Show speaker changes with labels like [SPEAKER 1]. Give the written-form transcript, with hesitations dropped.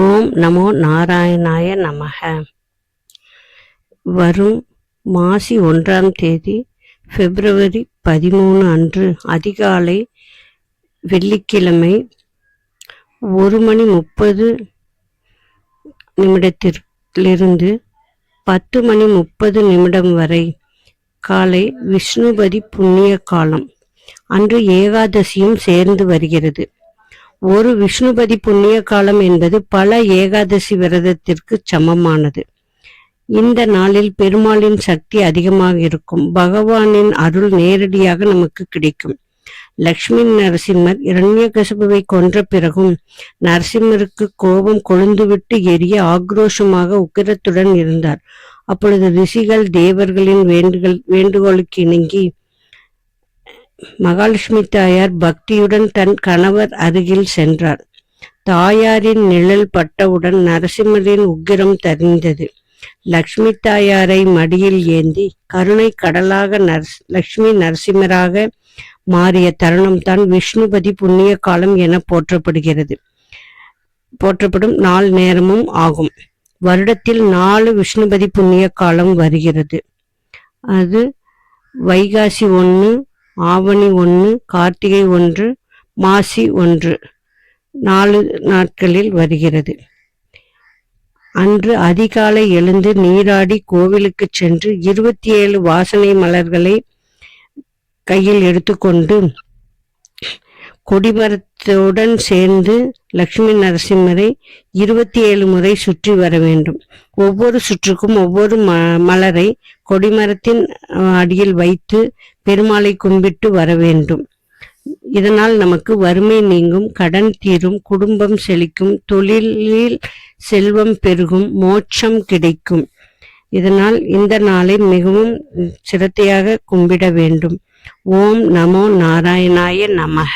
[SPEAKER 1] ஓம் நமோ நாராயணாய நமக. வரும் மாசி 1ஆம் தேதி பிப்ரவரி 13 அன்று அதிகாலை வெள்ளிக்கிழமை 1:30 10:30 வரை காலை விஷ்ணுபதி புண்ணிய காலம். அன்று ஏகாதசியும் சேர்ந்து வருகிறது. ஒரு விஷ்ணுபதி புண்ணிய காலம் என்பது பல ஏகாதசி விரதத்திற்கு சமமானது. இந்த நாளில் பெருமாளின் சக்தி அதிகமாக இருக்கும். பகவானின் அருள் நேரடியாக நமக்கு கிடைக்கும். லக்ஷ்மி நரசிம்மர் இரண்யகசிபுவை கொன்ற பிறகும் நரசிம்மருக்கு கோபம் கொழுந்துவிட்டு எரிய ஆக்ரோஷமாக உக்கிரத்துடன் இருந்தார். அப்பொழுது ரிஷிகள் தேவர்களின் வேண்டுகோளுக்கு இணங்கி மகாலட்சுமி தாயார் பக்தியுடன் தன் கணவர் அருகில் சென்றார். தாயாரின் நிழல் பட்டவுடன் நரசிம்மரின் உக்கிரம் தணிந்தது. லக்ஷ்மி தாயாரை மடியில் ஏந்தி கருணை கடலாக லக்ஷ்மி நரசிம்மராக மாறிய தருணம்தான் விஷ்ணுபதி புண்ணிய காலம் என போற்றப்படும் நாள் நேரமும் ஆகும். வருடத்தில் 4 விஷ்ணுபதி புண்ணிய காலம் வருகிறது. அது வைகாசி 1, ஆவணி 1, கார்த்திகை 1, மாசி 1 4 நாட்களில் வருகிறது. அன்று அதிகாலை எழுந்து நீராடி கோவிலுக்கு சென்று 27 வாசனை மலர்களை கையில் எடுத்துக்கொண்டு கொடிமரத்துடன் சேர்ந்து லக்ஷ்மி நரசிம்மரை 27 முறை சுற்றி வர வேண்டும். ஒவ்வொரு சுற்றுக்கும் ஒவ்வொரு மலரை கொடிமரத்தின் அடியில் வைத்து பெருமாளை கும்பிட்டு வர வேண்டும். இதனால் நமக்கு வறுமை நீங்கும், கடன் தீரும், குடும்பம் செழிக்கும், தொழிலில் செல்வம் பெருகும், மோட்சம் கிடைக்கும். இதனால் இந்த நாளை மிகவும் சிரத்தையாக கும்பிட வேண்டும். ஓம் நமோ நாராயணாய நமக.